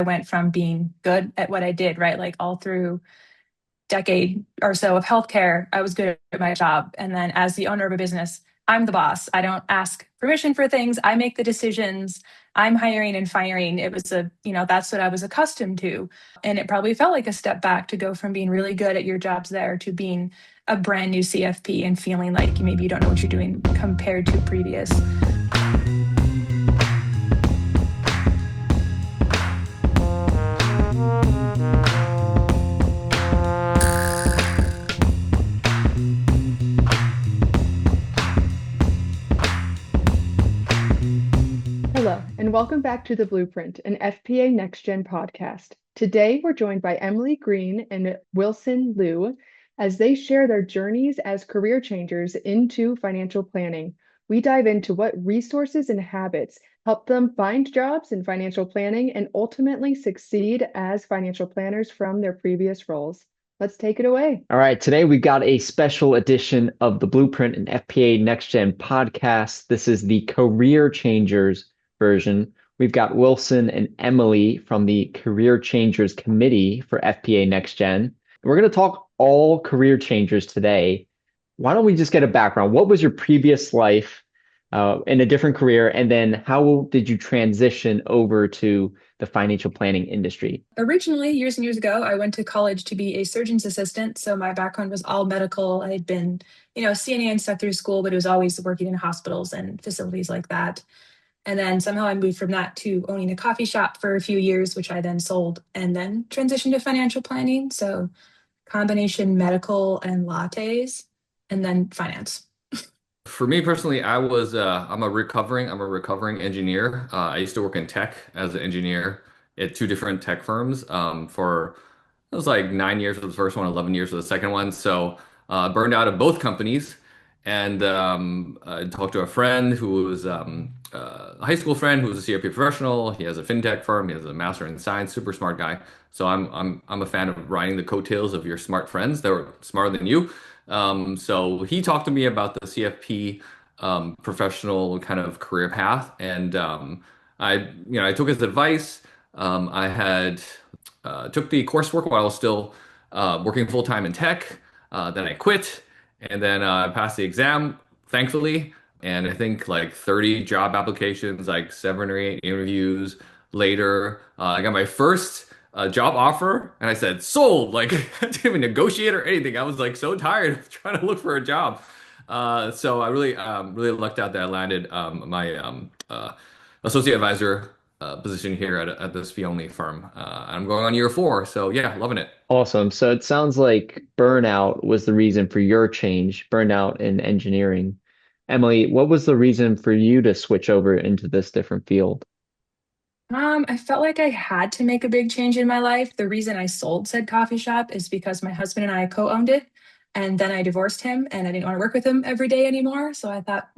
went from being good at what I did, right? Like all through decade or so of healthcare, I was good at my job. And then as the owner of a business, I'm the boss. I don't ask permission for things. I make the decisions. I'm hiring and firing. It was that's what I was accustomed to. And it probably felt like a step back to go from being really good at your jobs there to being a brand new CFP and feeling like maybe you don't know what you're doing compared to previous. Hello, and welcome back to The Blueprint, an FPA NexGen podcast. Today, we're joined by Emily Green and Wilson Liu as they share their journeys as career changers into financial planning. We dive into what resources and habits help them find jobs in financial planning and ultimately succeed as financial planners from their previous roles. Let's take it away. All right, today we got a special edition of the Blueprint and FPA NexGen podcast. This is the Career Changers version. We've got Wilson and Emily from the Career Changers Committee for FPA NexGen. We're going to talk all career changers today. Why don't we just get a background? What was your previous life in a different career? And then how did you transition over to the financial planning industry? Originally, years and years ago, I went to college to be a surgeon's assistant. So my background was all medical. I had been, CNA and stuff through school, but it was always working in hospitals and facilities like that. And then somehow I moved from that to owning a coffee shop for a few years, which I then sold and then transitioned to financial planning. So combination medical and lattes and then finance. For me personally, I'm a recovering engineer. I used to work in tech as an engineer at two different tech firms for it was like 9 years for the first one, 11 years for the second one. So burned out of both companies, and I talked to a friend who was a high school friend who was a CRP professional. He has a fintech firm. He has a master in science. Super smart guy. So I'm a fan of riding the coattails of your smart friends that were smarter than you. So he talked to me about the CFP professional kind of career path, and I took his advice. I had took the coursework while I was still working full time in tech. Then I quit, and then I passed the exam, thankfully. And I think like 30 job applications, like 7 or 8 interviews later, I got my first job offer, and I said sold. Like I didn't even negotiate or anything. I was like so tired of trying to look for a job. So I really lucked out that I landed my associate advisor position here at this fee only firm. I'm going on year 4, so yeah, loving it. Awesome. So it sounds like burnout was the reason for your change, burnout in engineering. Emily, what was the reason for you to switch over into this different field? I felt like I had to make a big change in my life. The reason I sold said coffee shop is because my husband and I co-owned it. And then I divorced him and I didn't want to work with him every day anymore. So I thought,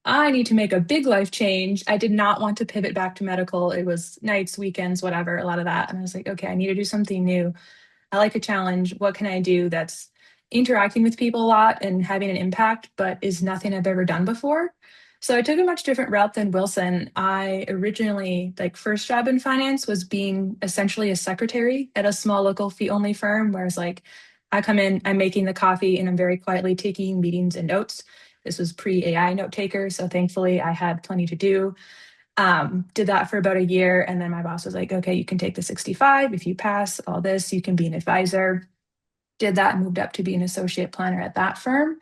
I need to make a big life change. I did not want to pivot back to medical. It was nights, weekends, whatever, a lot of that. And I was like, okay, I need to do something new. I like a challenge. What can I do that's interacting with people a lot and having an impact, but is nothing I've ever done before? So I took a much different route than Wilson. I originally, first job in finance was being essentially a secretary at a small local fee only firm, whereas I come in, I'm making the coffee and I'm very quietly taking meetings and notes. This was pre-AI note taker, so thankfully I had plenty to do. Did that for about a year, and then my boss was like, okay, you can take the 65. If you pass all this, you can be an advisor. Did that and moved up to be an associate planner at that firm,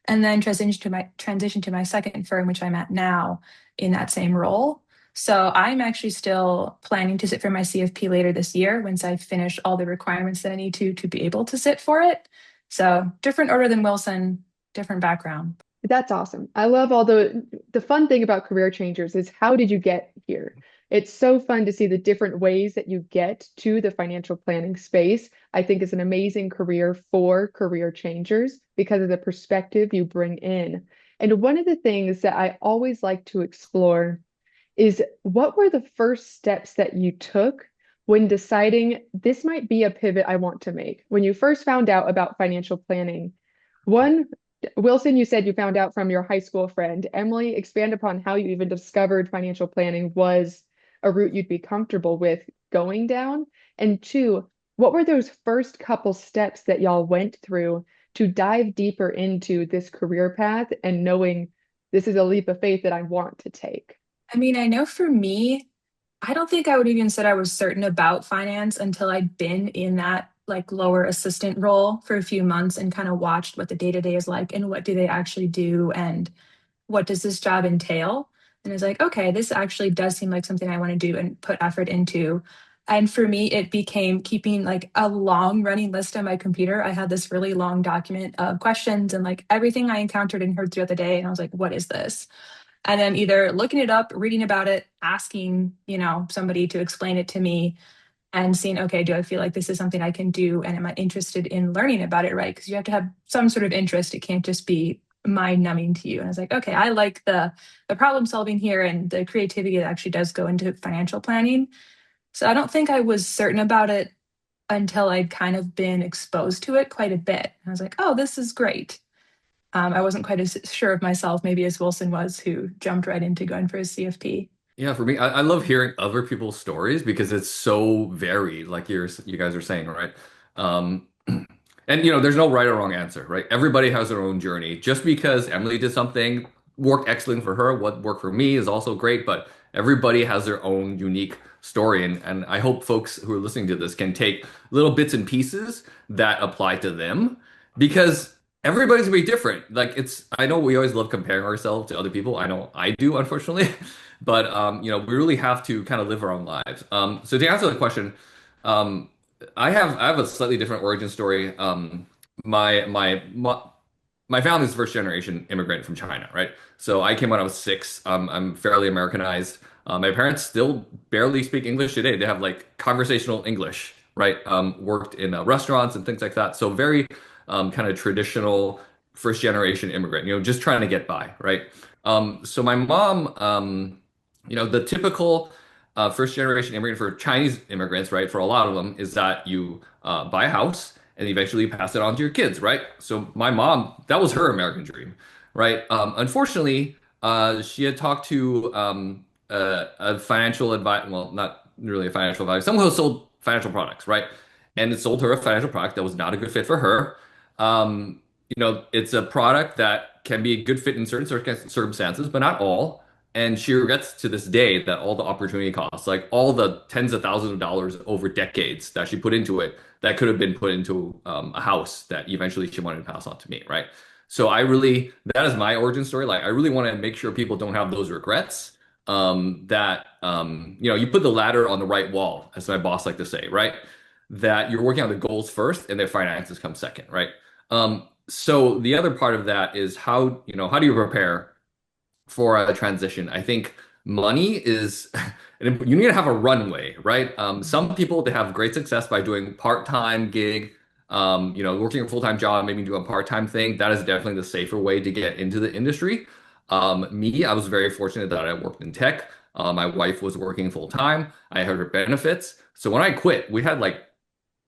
and then transitioned to my second firm, which I'm at now, in that same role. So I'm actually still planning to sit for my CFP later this year once I finish all the requirements that I need to be able to sit for it. So different order than Wilson, different background. That's awesome. I love all the fun thing about career changers is how did you get here? It's so fun to see the different ways that you get to the financial planning space. I think it's an amazing career for career changers because of the perspective you bring in. And one of the things that I always like to explore is what were the first steps that you took when deciding this might be a pivot I want to make? When you first found out about financial planning, one, Wilson, you said you found out from your high school friend. Emily, expand upon how you even discovered financial planning was a route you'd be comfortable with going down? And two, what were those first couple steps that y'all went through to dive deeper into this career path and knowing this is a leap of faith that I want to take? I mean, I know for me, I don't think I would even said I was certain about finance until I'd been in that like lower assistant role for a few months and kind of watched what the day to day is like and what do they actually do and what does this job entail? And it's like, okay, this actually does seem like something I want to do and put effort into. And for me, it became keeping like a long running list on my computer. I had this really long document of questions and like everything I encountered and heard throughout the day. And I was like, what is this? And then either looking it up, reading about it, asking, somebody to explain it to me and seeing, okay, do I feel like this is something I can do? And am I interested in learning about it, right? Because you have to have some sort of interest. It can't just be mind numbing to you. And I was like, okay, I like the problem solving here and the creativity that actually does go into financial planning. So I don't think I was certain about it until I'd kind of been exposed to it quite a bit. And I was like, oh, this is great. I wasn't quite as sure of myself, maybe as Wilson was, who jumped right into going for his CFP. Yeah, for me, I love hearing other people's stories because it's so varied, like you guys are saying, right? Um, and there's no right or wrong answer, right? Everybody has their own journey. Just because Emily did something worked excellent for her, what worked for me is also great, but everybody has their own unique story. And I hope folks who are listening to this can take little bits and pieces that apply to them because everybody's gonna be different. Like I know we always love comparing ourselves to other people. I know I do, unfortunately. But we really have to kind of live our own lives. So to answer the question, um, I have a slightly different origin story. My family's first generation immigrant from China, right? So I came when I was 6. I'm fairly Americanized. My parents still barely speak English today. They have like conversational English, right? Worked in restaurants and things like that. So very kind of traditional first generation immigrant, just trying to get by, right? So my mom, the typical first generation immigrant for Chinese immigrants, right? For a lot of them is that you buy a house and eventually pass it on to your kids, right? So my mom, that was her American dream, right? Unfortunately, she had talked to a financial advisor, well, not really a financial advisor, someone who sold financial products, right? And it sold her a financial product that was not a good fit for her. It's a product that can be a good fit in certain circumstances, but not all. And she regrets to this day that all the opportunity costs, like all the tens of thousands of dollars over decades that she put into it, that could have been put into a house that eventually she wanted to pass on to me, right? So that is my origin story. Like, I really want to make sure people don't have those regrets. You put the ladder on the right wall, as my boss like to say, right? That you're working on the goals first and the finances come second, right? So the other part of that is how do you prepare for a transition? I think money is, you need to have a runway, right? Some people, they have great success by doing part-time gig, working a full-time job, maybe do a part-time thing. That is definitely the safer way to get into the industry. I was very fortunate that I worked in tech. My wife was working full-time. I had her benefits. So when I quit, we had like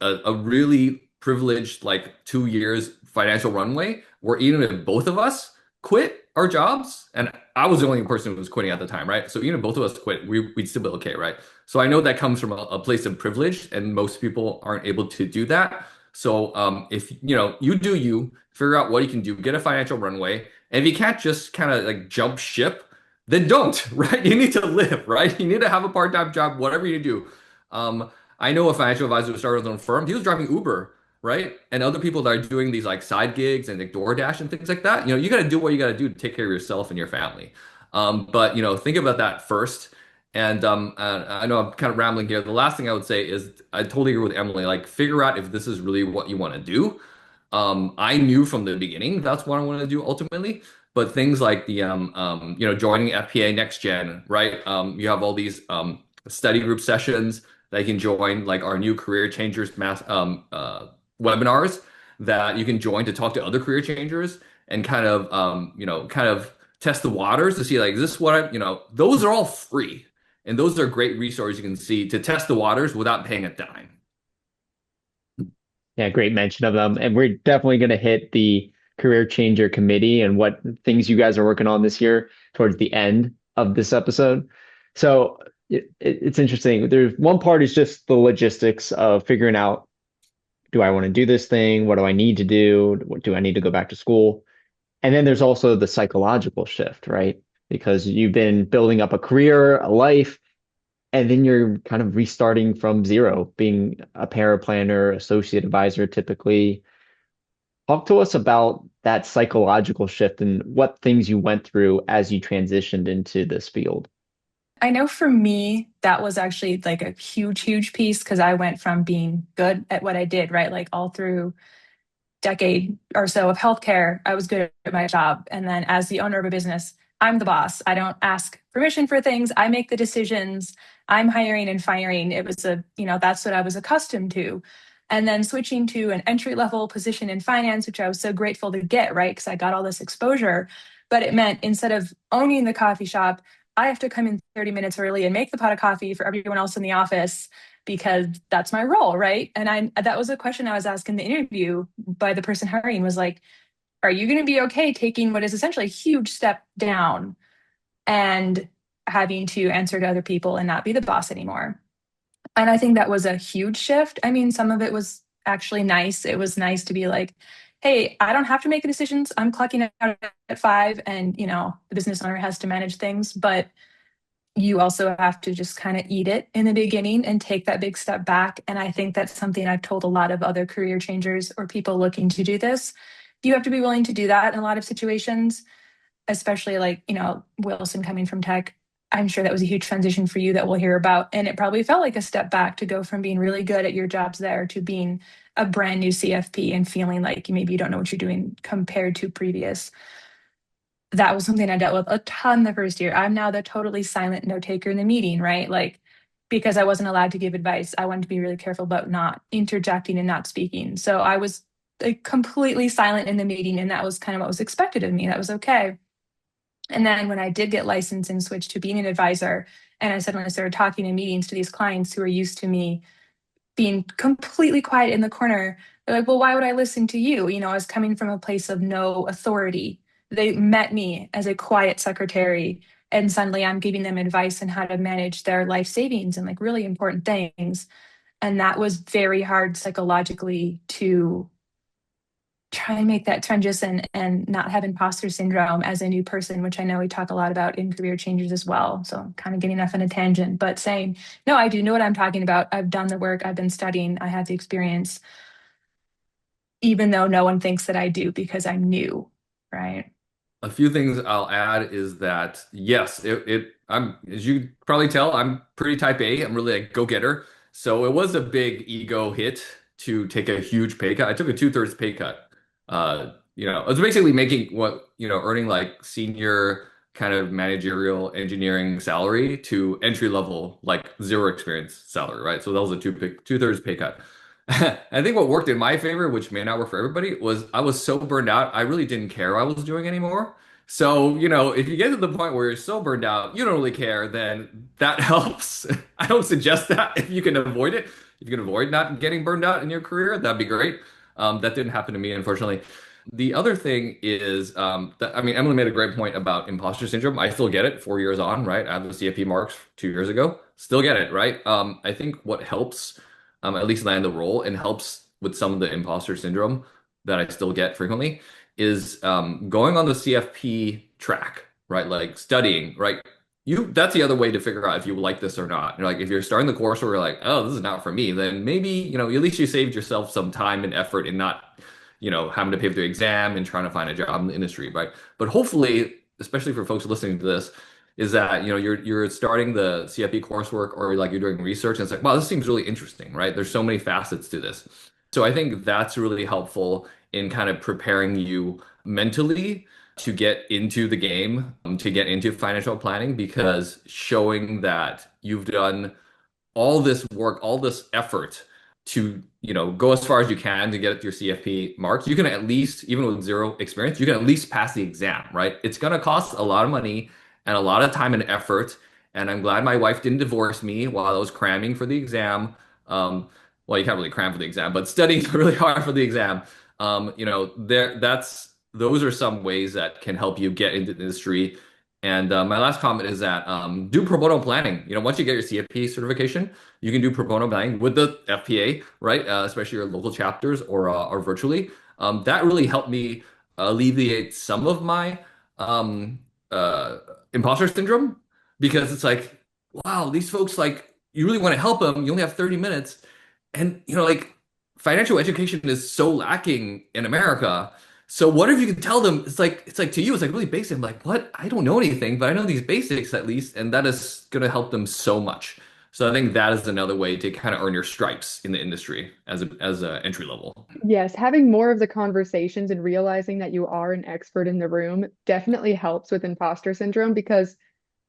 a really privileged like 2 years financial runway where even if both of us quit our jobs, and I was the only person who was quitting at the time, right? So even if both of us quit, we'd still be okay, right? So I know that comes from a place of privilege, and most people aren't able to do that. So if you do you, figure out what you can do, get a financial runway, and if you can't just kind of like jump ship, then don't, right? You need to live, right? You need to have a part-time job, whatever you do. I know a financial advisor who started his own firm. He was driving Uber, right? And other people that are doing these like side gigs and like DoorDash and things like that, you got to do what you got to do to take care of yourself and your family. But think about that first. And I know I'm kind of rambling here. The last thing I would say is I totally agree with Emily. Like, figure out if this is really what you want to do. I knew from the beginning that's what I wanted to do ultimately. But things like the joining FPA NexGen, right? You have all these study group sessions that you can join, like our new career changers webinars that you can join to talk to other career changers and kind of test the waters to see like, is this what those are all free. And those are great resources you can see to test the waters without paying a dime. Yeah, great mention of them. And we're definitely going to hit the Career Changer Committee and what things you guys are working on this year towards the end of this episode. So It's interesting. There's one part is just the logistics of figuring out, do I want to do this thing? What do I need to do? What do I need to go back to school? And then there's also the psychological shift, right? Because you've been building up a career, a life, and then you're kind of restarting from zero, being a paraplanner, associate advisor typically. Talk to us about that psychological shift and what things you went through as you transitioned into this field. I know for me, that was actually like a huge, huge piece because I went from being good at what I did, right? Like all through decade or so of healthcare, I was good at my job. And then as the owner of a business, I'm the boss. I don't ask permission for things. I make the decisions. I'm hiring and firing. It was that's what I was accustomed to. And then switching to an entry level position in finance, which I was so grateful to get, right? Because I got all this exposure. But it meant instead of owning the coffee shop, I have to come in 30 minutes early and make the pot of coffee for everyone else in the office because that's my role, right? And that was a question I was asked in the interview by the person hiring was like, are you going to be okay taking what is essentially a huge step down and having to answer to other people and not be the boss anymore? And I think that was a huge shift. I mean, some of it was actually nice. It was nice to be like, hey, I don't have to make the decisions. I'm clocking out at 5 and, the business owner has to manage things, but you also have to just kind of eat it in the beginning and take that big step back. And I think that's something I've told a lot of other career changers or people looking to do this. You have to be willing to do that in a lot of situations, especially like, Wilson coming from tech. I'm sure that was a huge transition for you that we'll hear about. And it probably felt like a step back to go from being really good at your jobs there to being a brand new CFP and feeling like maybe you don't know what you're doing compared to previous. That was something I dealt with a ton the first year. I'm now the totally silent note taker in the meeting, right? Like, because I wasn't allowed to give advice, I wanted to be really careful about not interjecting and not speaking. So I was like completely silent in the meeting, and that was kind of what was expected of me. That was okay. And then when I did get licensed and switched to being an advisor, and I suddenly started talking in meetings to these clients who are used to me being completely quiet in the corner. They're like, well, why would I listen to you? I was coming from a place of no authority. They met me as a quiet secretary, and suddenly I'm giving them advice on how to manage their life savings and like really important things. And that was very hard psychologically to try and make that transition and not have imposter syndrome as a new person, which I know we talk a lot about in career changes as well. So I'm kind of getting off on a tangent, but saying, no, I do know what I'm talking about. I've done the work, I've been studying, I have the experience, even though no one thinks that I do because I'm new, right? A few things I'll add is that yes, I'm as you probably tell, I'm pretty type A. I'm really a go-getter. So it was a big ego hit to take a huge pay cut. I took a two-thirds pay cut. It was basically making earning like senior kind of managerial engineering salary to entry level, like zero experience salary, right? So that was a two-thirds pay cut. I think what worked in my favor, which may not work for everybody, was I was so burned out, I really didn't care what I was doing anymore. So, if you get to the point where you're so burned out, you don't really care, then that helps. I don't suggest that if you can avoid it. If you can avoid not getting burned out in your career, that'd be great. That didn't happen to me, unfortunately. The other thing is Emily made a great point about imposter syndrome. I still get it 4 years on, right? I have the CFP marks 2 years ago. Still get it, right? I think what helps at least land the role and helps with some of the imposter syndrome that I still get frequently is going on the CFP track, right? Like studying, right? That's the other way to figure out if you like this or not. Like if you're starting the course where you're like, oh, this is not for me, then maybe, at least you saved yourself some time and effort in not, having to pay for the exam and trying to find a job in the industry, right? But hopefully, especially for folks listening to this, is that you're starting the CFP coursework or like you're doing research and it's like, wow, this seems really interesting, right? There's so many facets to this. So I think that's really helpful in kind of preparing you mentally to get into the game, to get into financial planning, because showing that you've done all this work, all this effort to, go as far as you can to get your CFP marks, you can at least, even with zero experience, you can at least pass the exam, right? It's going to cost a lot of money and a lot of time and effort. And I'm glad my wife didn't divorce me while I was cramming for the exam. Well, you can't really cram for the exam, but studying really hard for the exam. Those are some ways that can help you get into the industry And my last comment is that do pro bono planning. Once you get your CFP certification, you can do pro bono planning with the FPA, right? Especially your local chapters or virtually. That really helped me alleviate some of my um, uh, imposter syndrome because it's like, wow, these folks like you really want to help them. You only have 30 minutes, and like financial education is so lacking in America. So what if you can tell them it's like to you it's like really basic. I'm like, what? I don't know anything, but I know these basics at least, and that is going to help them so much. So I think that is another way to kind of earn your stripes in the industry as a entry level. Yes, having more of the conversations and realizing that you are an expert in the room definitely helps with imposter syndrome because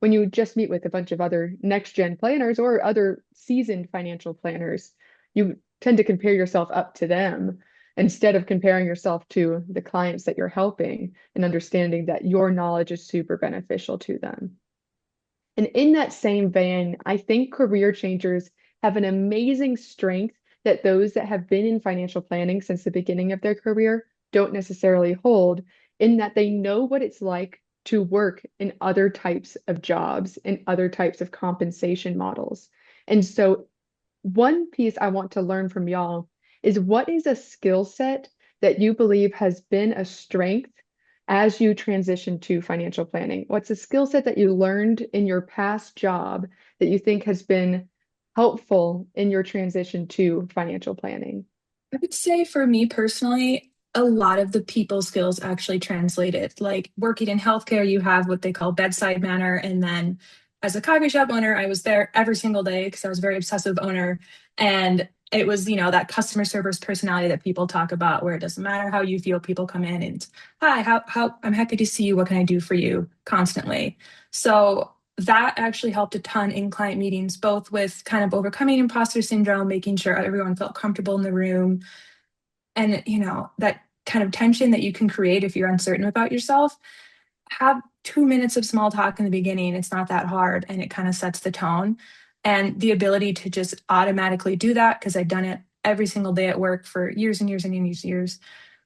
when you just meet with a bunch of other next gen planners or other seasoned financial planners, you tend to compare yourself up to them instead of comparing yourself to the clients that you're helping and understanding that your knowledge is super beneficial to them. And in that same vein, I think career changers have an amazing strength that those that have been in financial planning since the beginning of their career don't necessarily hold, in that they know what it's like to work in other types of jobs and other types of compensation models. And so, one piece I want to learn from y'all is what is a skill set that you believe has been a strength as you transition to financial planning? What's a skill set that you learned in your past job that you think has been helpful in your transition to financial planning? I would say for me personally, a lot of the people skills actually translated. Like working in healthcare, you have what they call bedside manner. And then as a coffee shop owner, I was there every single day because I was a very obsessive owner. And it was, that customer service personality that people talk about where it doesn't matter how you feel, people come in and hi, how I'm happy to see you. What can I do for you constantly? So that actually helped a ton in client meetings, both with kind of overcoming imposter syndrome, making sure everyone felt comfortable in the room, and that kind of tension that you can create if you're uncertain about yourself. Have 2 minutes of small talk in the beginning. It's not that hard, and it kind of sets the tone. And the ability to just automatically do that, because I'd done it every single day at work for years and years and years,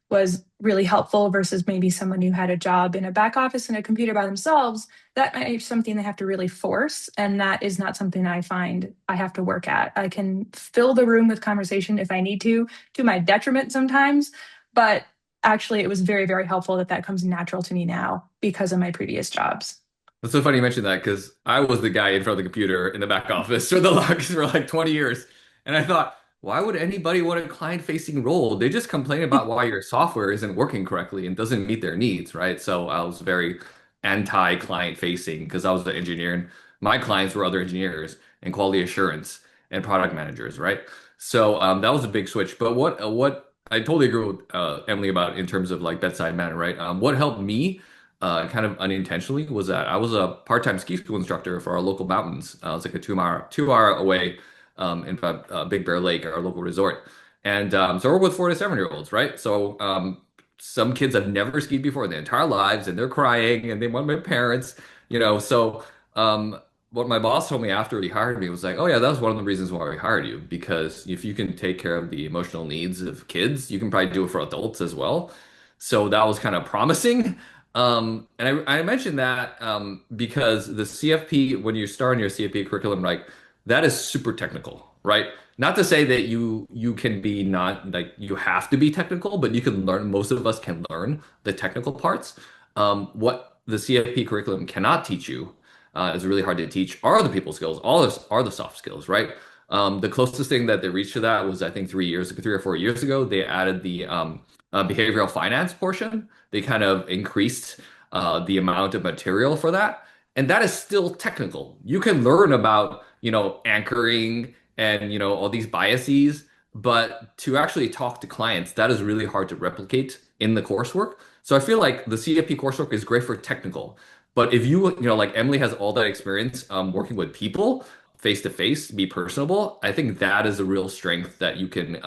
was really helpful versus maybe someone who had a job in a back office and a computer by themselves. That might be something they have to really force. And that is not something I find I have to work at. I can fill the room with conversation if I need to my detriment sometimes. But actually, it was very, very helpful that comes natural to me now because of my previous jobs. It's so funny you mentioned that because I was the guy in front of the computer in the back office for the longest for like 20 years. And I thought, why would anybody want a client-facing role? They just complain about why your software isn't working correctly and doesn't meet their needs, right? So I was very anti-client facing because I was the engineer and my clients were other engineers and quality assurance and product managers, right? So that was a big switch. But what I totally agree with Emily about in terms of like bedside manner, right? What helped me kind of unintentionally was that I was a part-time ski school instructor for our local mountains. I was like a two hour away in Big Bear Lake, our local resort. And so we're with 4 to 7 year olds, right? So some kids have never skied before in their entire lives, and they're crying, and they want my parents. So what my boss told me after he hired me was like, "Oh yeah, that was one of the reasons why we hired you because if you can take care of the emotional needs of kids, you can probably do it for adults as well." So that was kind of promising. And I mentioned that because the CFP, when you start in your CFP curriculum, like that is super technical, right? Not to say that you can be not like you have to be technical, but you can learn. Most of us can learn the technical parts. What the CFP curriculum cannot teach you is really hard to teach are the people skills. All this are the soft skills, right? The closest thing that they reached to that was I think 3 or 4 years ago. They added the behavioral finance portion. They kind of increased the amount of material for that. And that is still technical. You can learn about, anchoring and, all these biases, but to actually talk to clients, that is really hard to replicate in the coursework. So I feel like the CFP coursework is great for technical. But if like Emily has all that experience working with people face to face, be personable, I think that is a real strength that you can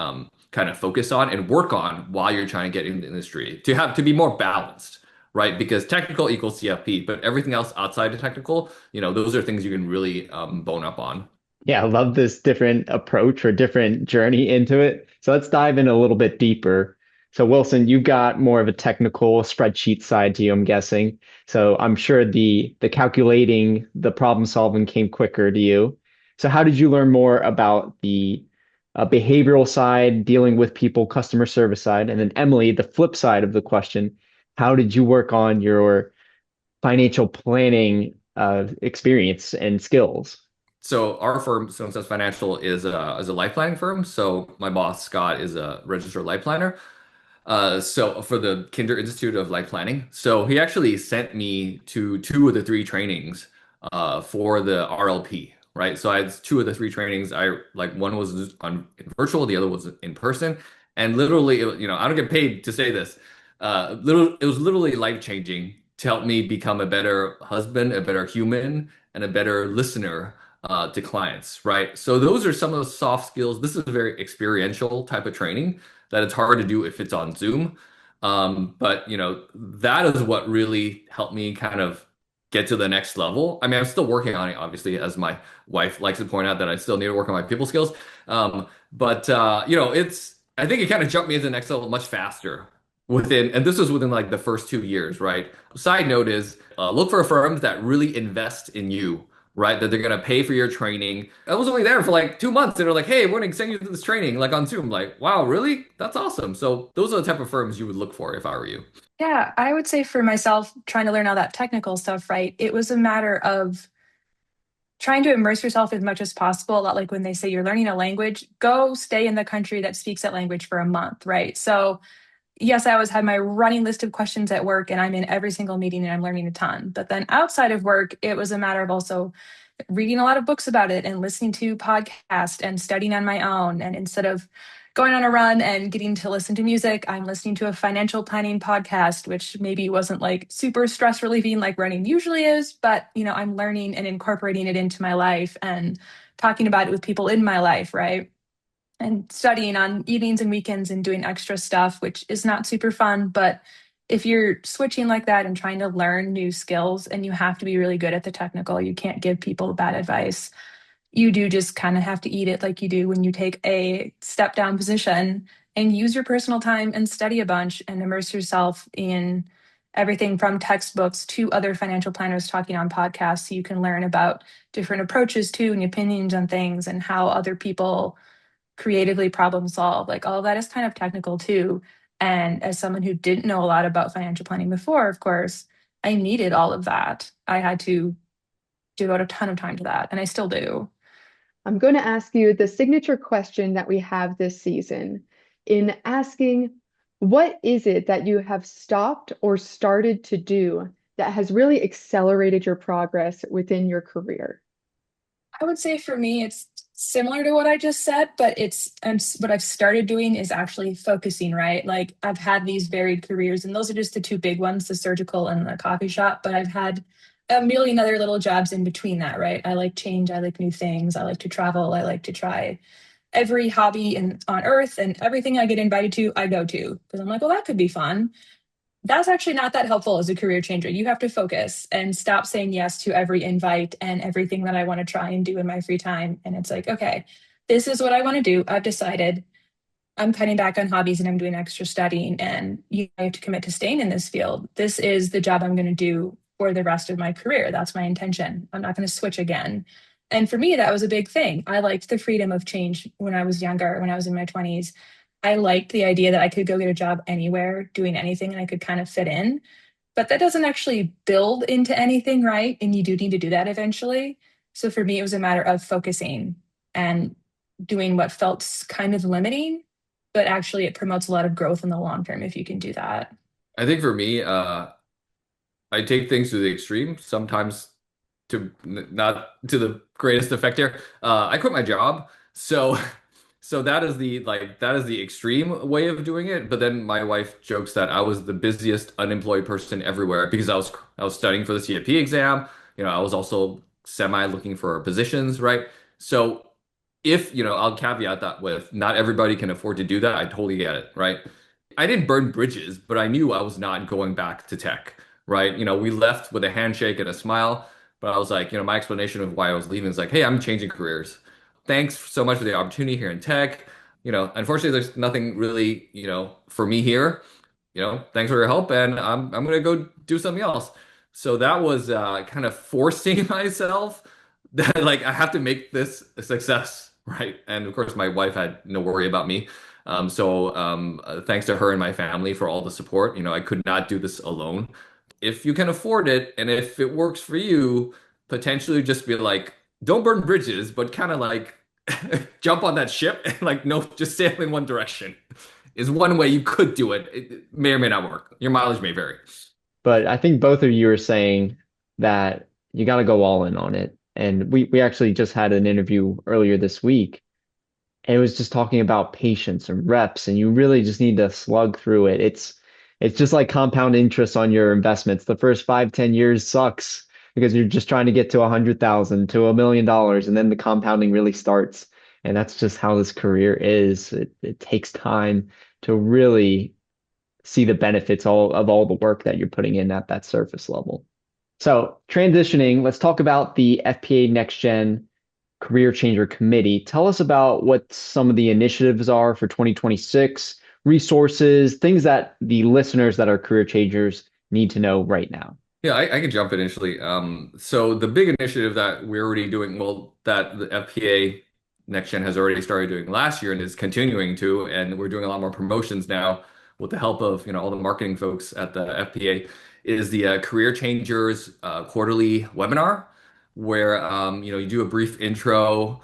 kind of focus on and work on while you're trying to get into the industry to be more balanced, right? Because technical equals CFP, but everything else outside of technical, those are things you can really bone up on. Yeah, I love this different approach or different journey into it. So let's dive in a little bit deeper. So Wilson, you've got more of a technical spreadsheet side to you, I'm guessing. So I'm sure the calculating, the problem solving came quicker to you. So how did you learn more about the behavioral side, dealing with people, customer service side? And then Emily, the flip side of the question, how did you work on your financial planning experience and skills? So our firm, Stone Steps Financial, is a life planning firm. So my boss Scott is a registered life planner. So for the Kinder Institute of Life Planning. So he actually sent me to two of the three trainings for the RLP, right? So I had two of the three trainings. I like one was on virtual, the other was in person. And literally, I don't get paid to say this. It was literally life changing to help me become a better husband, a better human, and a better listener to clients, right? So those are some of the soft skills. This is a very experiential type of training that it's hard to do if it's on Zoom. But that is what really helped me kind of get to the next level. I mean, I'm still working on it, obviously, as my wife likes to point out that I still need to work on my people skills. I think it kind of jumped me to the next level much faster and this was within like the first 2 years, right? Side note is look for firms that really invest in you, right? That they're gonna pay for your training. I was only there for like 2 months, and they're like, "Hey, we're gonna send you to this training, like on Zoom." Like, wow, really? That's awesome. So those are the type of firms you would look for if I were you. Yeah, I would say for myself, trying to learn all that technical stuff, right? It was a matter of trying to immerse yourself as much as possible. A lot like when they say you're learning a language, go stay in the country that speaks that language for a month, right? So yes, I always had my running list of questions at work and I'm in every single meeting and I'm learning a ton. But then outside of work, it was a matter of also reading a lot of books about it and listening to podcasts and studying on my own. And instead of going on a run and getting to listen to music, I'm listening to a financial planning podcast, which maybe wasn't like super stress relieving like running usually is, but I'm learning and incorporating it into my life and talking about it with people in my life, right? And studying on evenings and weekends and doing extra stuff, which is not super fun. But if you're switching like that and trying to learn new skills and you have to be really good at the technical, you can't give people bad advice. You do just kind of have to eat it like you do when you take a step down position and use your personal time and study a bunch and immerse yourself in everything from textbooks to other financial planners talking on podcasts so you can learn about different approaches to and opinions on things and how other people creatively problem solve. Like all of that is kind of technical too. And as someone who didn't know a lot about financial planning before, of course, I needed all of that. I had to devote a ton of time to that, and I still do. I'm going to ask you the signature question that we have this season in asking, what is it that you have stopped or started to do that has really accelerated your progress within your career? I would say for me, it's similar to what I just said, but what I've started doing is actually focusing, right? Like I've had these varied careers, and those are just the two big ones, the surgical and the coffee shop, but I've had a million other little jobs in between that, right? I like change, I like new things, I like to travel, I like to try every hobby on earth, and everything I get invited to, I go to because I'm like, well, that could be fun. That's actually not that helpful as a career changer. You have to focus and stop saying yes to every invite and everything that I want to try and do in my free time. And it's like, okay, this is what I want to do. I've decided I'm cutting back on hobbies and I'm doing extra studying, and you have to commit to staying in this field. This is the job I'm going to do for the rest of my career. That's my intention. I'm not going to switch again. And for me, that was a big thing. I liked the freedom of change when I was younger, when I was in my 20s. I liked the idea that I could go get a job anywhere, doing anything, and I could kind of fit in. But that doesn't actually build into anything, right? And you do need to do that eventually. So for me, it was a matter of focusing and doing what felt kind of limiting, but actually it promotes a lot of growth in the long term if you can do that. I think for me, I take things to the extreme, sometimes not to the greatest effect here. I quit my job. So so that is the extreme way of doing it. But then my wife jokes that I was the busiest unemployed person everywhere because I was studying for the CFP exam. I was also semi looking for positions, right? So if, I'll caveat that with not everybody can afford to do that. I totally get it, right? I didn't burn bridges, but I knew I was not going back to tech, right? We left with a handshake and a smile, but I was like, my explanation of why I was leaving is like, hey, I'm changing careers. Thanks so much for the opportunity here in tech. Unfortunately, there's nothing really, for me here. Thanks for your help, and I'm gonna go do something else. So that was kind of forcing myself that like I have to make this a success, right? And of course, my wife had no worry about me. Thanks to her and my family for all the support. I could not do this alone. If you can afford it, and if it works for you, potentially just be like, don't burn bridges, but kind of like jump on that ship and like no, just sail in one direction is one way you could do it. It may or may not work. Your mileage may vary. But I think both of you are saying that you got to go all in on it. And we actually just had an interview earlier this week, and it was just talking about patience and reps, and you really just need to slug through it. It's just like compound interest on your investments. The first 5, 10 years sucks because you're just trying to get to 100,000 to $1 million, and then the compounding really starts. And that's just how this career is. It takes time to really see the benefits of all the work that you're putting in at that surface level. So transitioning, let's talk about the FPA NexGen Career Changer Committee. Tell us about what some of the initiatives are for 2026, resources, things that the listeners that are career changers need to know right now. Yeah, I can jump in initially. So the big initiative that we're already doing, well, that the FPA NexGen has already started doing last year and is continuing to, and we're doing a lot more promotions now with the help of all the marketing folks at the FPA, is the Career Changers quarterly webinar, where you do a brief intro,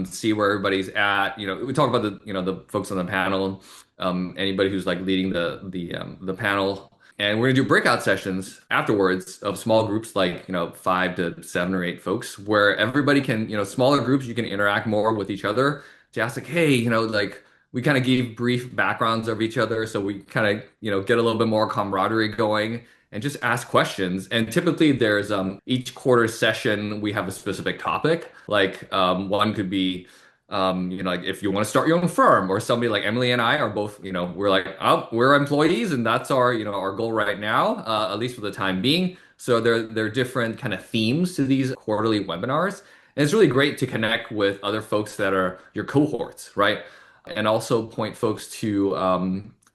see where everybody's at. We talk about the folks on the panel, anybody who's like leading the panel. And we're gonna do breakout sessions afterwards of small groups, like 5 to 7 or 8 folks, where everybody can, smaller groups, you can interact more with each other. To ask like, hey, like we kind of give brief backgrounds of each other, so we kind of get a little bit more camaraderie going, and just ask questions. And typically, there's each quarter session we have a specific topic. Like one could be like if you want to start your own firm, or somebody like Emily and I are both, we're like, oh, we're employees, and that's our, our goal right now, at least for the time being. So there are different kind of themes to these quarterly webinars. And it's really great to connect with other folks that are your cohorts, right? And also point folks to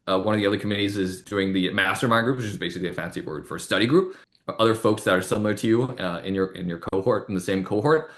one of the other committees is doing the mastermind group, which is basically a fancy word for study group. Other folks that are similar to you in your cohort, in the same cohort.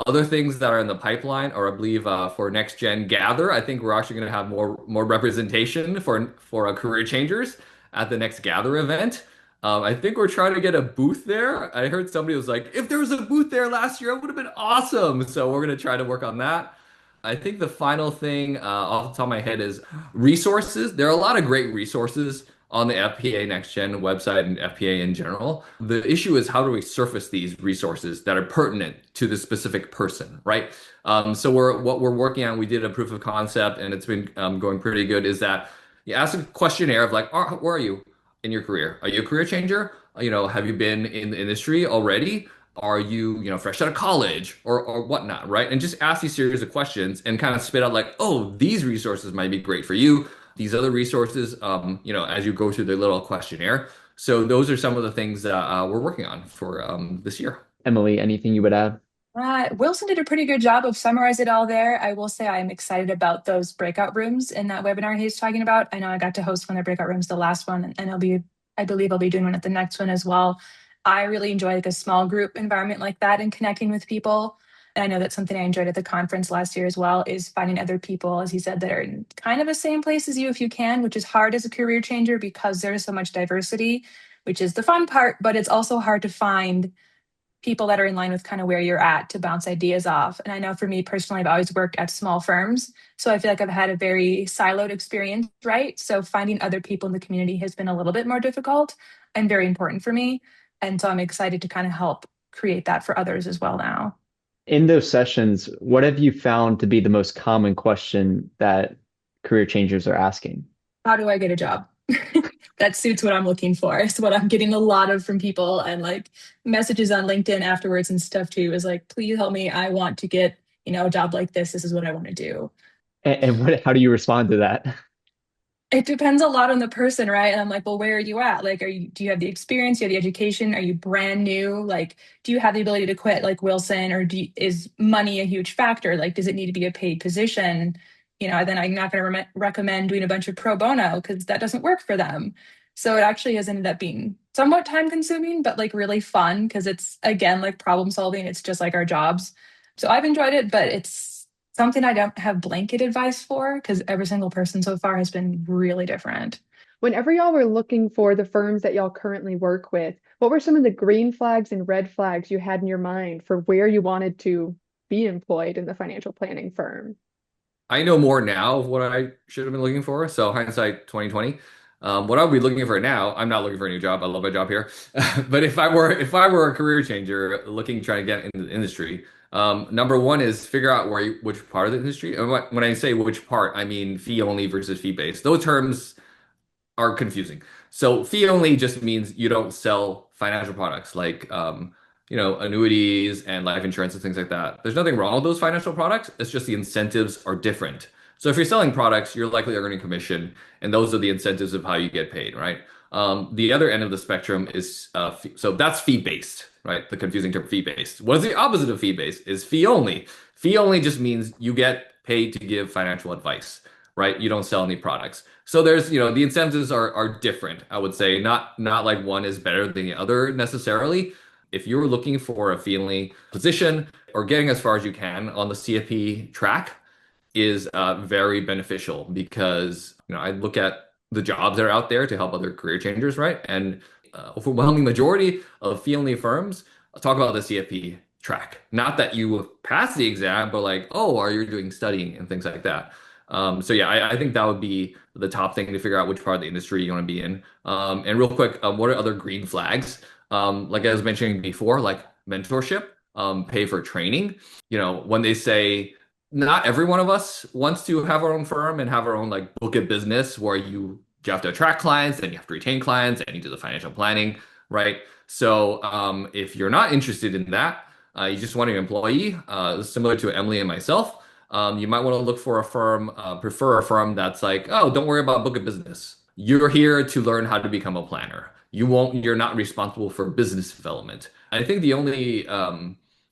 Other things that are in the pipeline, or I believe for NexGen Gather, I think we're actually going to have more representation for career changers at the next Gather event. I think we're trying to get a booth there. I heard somebody was like, if there was a booth there last year, it would have been awesome. So we're going to try to work on that. I think the final thing off the top of my head is resources. There are a lot of great resources on the FPA NexGen website and FPA in general. The issue is, how do we surface these resources that are pertinent to the specific person, right? So what we're working on, we did a proof of concept, and it's been going pretty good, is that you ask a questionnaire of like, oh, where are you in your career? Are you a career changer? Have you been in the industry already? Are you, fresh out of college or whatnot, right? And just ask these series of questions and kind of spit out like, oh, these resources might be great for you. These other resources, as you go through the little questionnaire. So those are some of the things that we're working on for this year. Emily, anything you would add? Wilson did a pretty good job of summarizing it all there. I will say I'm excited about those breakout rooms in that webinar he's talking about. I know I got to host one of the breakout rooms, the last one, and I believe I'll be doing one at the next one as well. I really enjoy like a small group environment like that and connecting with people. And I know that's something I enjoyed at the conference last year as well, is finding other people, as he said, that are in kind of the same place as you if you can, which is hard as a career changer because there's so much diversity, which is the fun part, but it's also hard to find people that are in line with kind of where you're at to bounce ideas off. And I know for me personally, I've always worked at small firms. So I feel like I've had a very siloed experience, right? So finding other people in the community has been a little bit more difficult and very important for me. And so I'm excited to kind of help create that for others as well now. In those sessions, what have you found to be the most common question that career changers are asking? How do I get a job? That suits what I'm looking for. It's what I'm getting a lot of from people, and like messages on LinkedIn afterwards and stuff too, is like, please help me. I want to get, a job like this. This is what I want to do. And how do you respond to that? It depends a lot on the person, right? And I'm like, well, where are you at? Like, do you have the experience? Do you have the education? Are you brand new? Like, do you have the ability to quit like Wilson, or is money a huge factor? Like, does it need to be a paid position? then I'm not going to recommend doing a bunch of pro bono because that doesn't work for them. So it actually has ended up being somewhat time consuming, but like really fun because it's again like problem solving. It's just like our jobs. So I've enjoyed it, but it's something I don't have blanket advice for because every single person so far has been really different. Whenever y'all were looking for the firms that y'all currently work with, what were some of the green flags and red flags you had in your mind for where you wanted to be employed in the financial planning firm? I know more now of what I should have been looking for. So hindsight 2020. What I would be looking for now, I'm not looking for a new job. I love my job here. But if I were a career changer looking trying to get into the industry, number one is figure out which part of the industry. And when I say which part, I mean fee only versus fee based. Those terms are confusing. So fee only just means you don't sell financial products like annuities and life insurance and things like that. There's nothing wrong with those financial products. It's just the incentives are different. So if you're selling products, you're likely earning commission, and those are the incentives of how you get paid, right? The other end of the spectrum is so that's fee based, right? The confusing term fee based. What is the opposite of fee based? Is fee only. Fee only just means you get paid to give financial advice, right? You don't sell any products. So there's, the incentives are different, I would say. Not like one is better than the other necessarily. If you're looking for a fee-only position or getting as far as you can on the CFP track is very beneficial because, I look at the jobs that are out there to help other career changers, right? And overwhelming majority of fee-only firms talk about the CFP track. Not that you pass the exam, but like, oh, are you doing studying and things like that. So yeah, I think that would be the top thing to figure out which part of the industry you want to be in. And real quick, what are other green flags? Like I was mentioning before, like mentorship, pay for training. When they say not every one of us wants to have our own firm and have our own like book of business where you have to attract clients, then you have to retain clients, and you do the financial planning, right? So if you're not interested in that, you just want an employee, similar to Emily and myself. You might want to look for a firm, prefer a firm that's like, oh, don't worry about book of business. You're here to learn how to become a planner. You're not responsible for business development. I think the only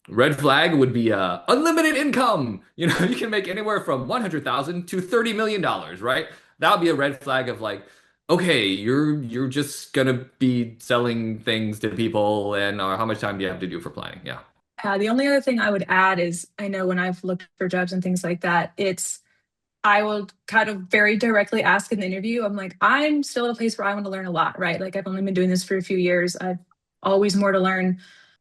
red flag would be unlimited income. You can make anywhere from 100,000 to $30 million, right? That would be a red flag of like, okay, you're just gonna be selling things to people, and how much time do you have to do for planning? Yeah. The only other thing I would add is I know when I've looked for jobs and things like that, I will kind of very directly ask in the interview. I'm like, I'm still at a place where I want to learn a lot, right? Like I've only been doing this for a few years. I've always more to learn.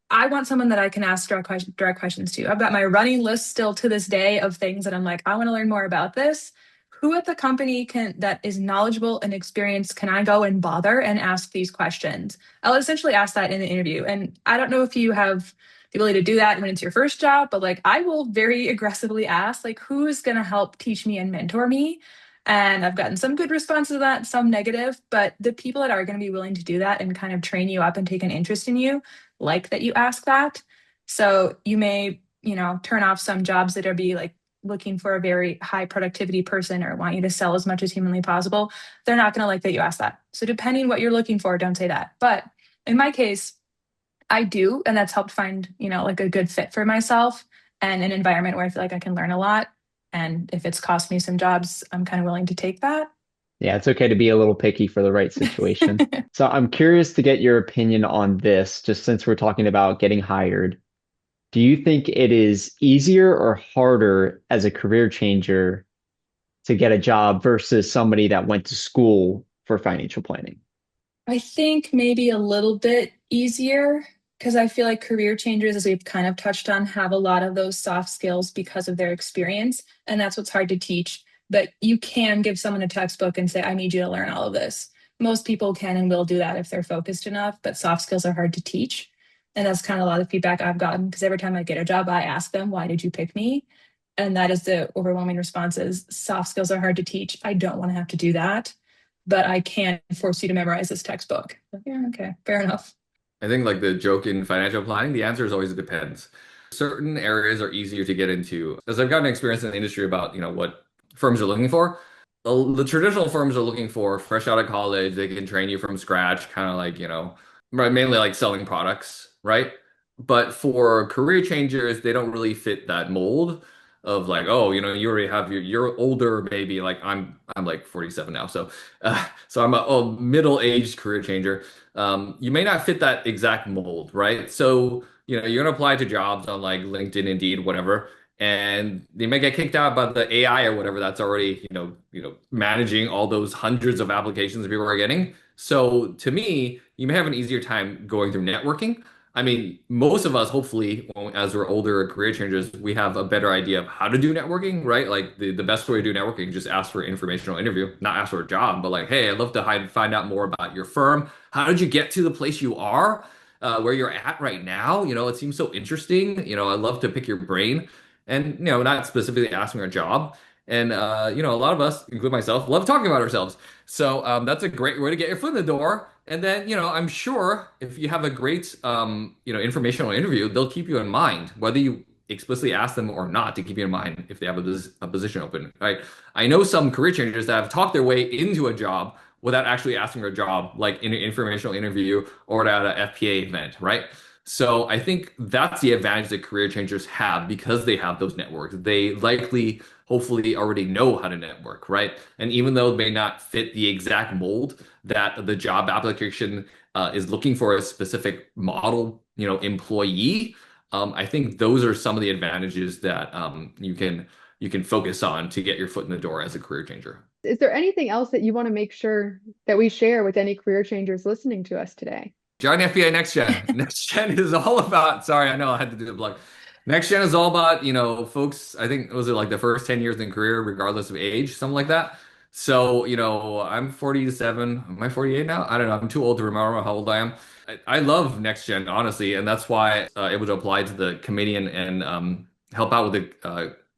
I want someone that I can ask direct questions to. I've got my running list still to this day of things that I'm like, I want to learn more about this. Who at the company that is knowledgeable and experienced can I go and bother and ask these questions? I'll essentially ask that in the interview. And I don't know if you have the ability to do that when it's your first job, but like I will very aggressively ask, like, who is going to help teach me and mentor me? And I've gotten some good responses to that, some negative, but the people that are going to be willing to do that and kind of train you up and take an interest in you, like that you ask that. So you may, turn off some jobs that are be like looking for a very high productivity person or want you to sell as much as humanly possible. They're not going to like that you ask that. So depending what you're looking for, don't say that. But in my case, I do, and that's helped find, like a good fit for myself and an environment where I feel like I can learn a lot. And if it's cost me some jobs, I'm kind of willing to take that. Yeah, it's okay to be a little picky for the right situation. So I'm curious to get your opinion on this, just since we're talking about getting hired. Do you think it is easier or harder as a career changer to get a job versus somebody that went to school for financial planning? I think maybe a little bit easier because I feel like career changers, as we've kind of touched on, have a lot of those soft skills because of their experience. And that's what's hard to teach. But you can give someone a textbook and say, I need you to learn all of this. Most people can and will do that if they're focused enough, but soft skills are hard to teach. And that's kind of a lot of feedback I've gotten because every time I get a job, I ask them, why did you pick me? And that is the overwhelming response is soft skills are hard to teach. I don't want to have to do that, but I can't force you to memorize this textbook. Like, yeah, okay, fair enough. I think like the joke in financial planning, the answer is always it depends. Certain areas are easier to get into. As I've gotten experience in the industry about, what firms are looking for, the traditional firms are looking for fresh out of college, they can train you from scratch, kind of like, right, mainly like selling products, right? But for career changers, they don't really fit that mold. of like, oh, you already have you're older, maybe like I'm like 47 now, so I'm a middle-aged career changer. You may not fit that exact mold, right? So, you're gonna apply to jobs on like LinkedIn, Indeed, whatever, and they may get kicked out by the AI or whatever that's already, managing all those hundreds of applications people are getting. So to me, you may have an easier time going through networking. I mean, most of us, hopefully, as we're older career changers, we have a better idea of how to do networking, right? Like the best way to do networking is just ask for an informational interview, not ask for a job, but like, hey, I'd love to find out more about your firm. How did you get to the place you are, where you're at right now? It seems so interesting. I'd love to pick your brain and, not specifically asking a job. And, a lot of us, including myself, love talking about ourselves. So that's a great way to get your foot in the door. And then, I'm sure if you have a great, informational interview, they'll keep you in mind, whether you explicitly ask them or not to keep you in mind if they have a position open, right? I know some career changers that have talked their way into a job without actually asking for a job, like in an informational interview or at an FPA event, right? So I think that's the advantage that career changers have because they have those networks. They likely, hopefully, already know how to network, right? And even though it may not fit the exact mold that the job application is looking for a specific model, employee, I think those are some of the advantages that you can focus on to get your foot in the door as a career changer. Is there anything else that you want to make sure that we share with any career changers listening to us today? Join FPA NexGen. NexGen is all about, sorry, I know I had to do the plug. NexGen is all about, folks, I think, was it like the first 10 years in career, regardless of age, something like that. So, I'm 47. Am I 48 now? I don't know. I'm too old to remember how old I am. I love NexGen, honestly, and that's why able to apply to the committee and help out with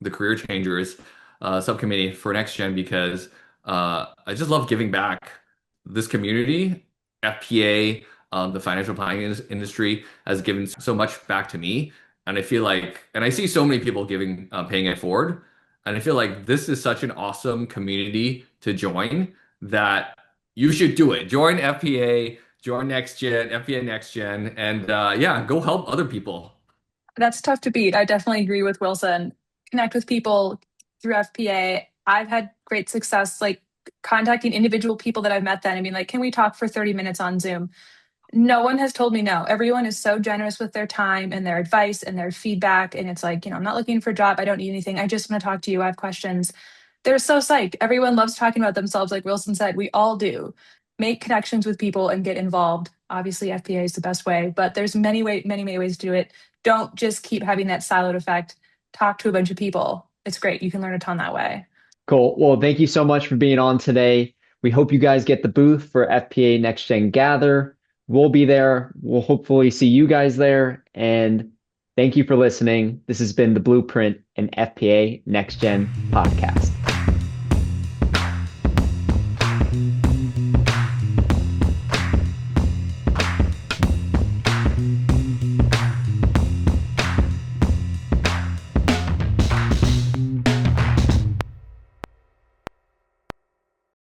the career changers subcommittee for NexGen because I just love giving back. This community, FPA, the financial planning industry has given so much back to me. And I feel like, and I see so many people giving, paying it forward. And I feel like this is such an awesome community to join that you should do it. Join FPA, join NexGen, FPA NexGen, and yeah, go help other people. That's tough to beat. I definitely agree with Wilson. Connect with people through FPA. I've had great success, like contacting individual people that I've met then and being like, can we talk for 30 minutes on Zoom? No one has told me no. Everyone is so generous with their time and their advice and their feedback. And it's like, I'm not looking for a job. I don't need anything. I just want to talk to you. I have questions. They're so psyched. Everyone loves talking about themselves. Like Wilson said, we all do. Make connections with people and get involved. Obviously, FPA is the best way, but there's many ways to do it. Don't just keep having that siloed effect. Talk to a bunch of people. It's great. You can learn a ton that way. Cool. Well, thank you so much for being on today. We hope you guys get the booth for FPA NexGen Gather. We'll be there. We'll hopefully see you guys there. And thank you for listening. This has been the Blueprint and FPA NexGen Podcast.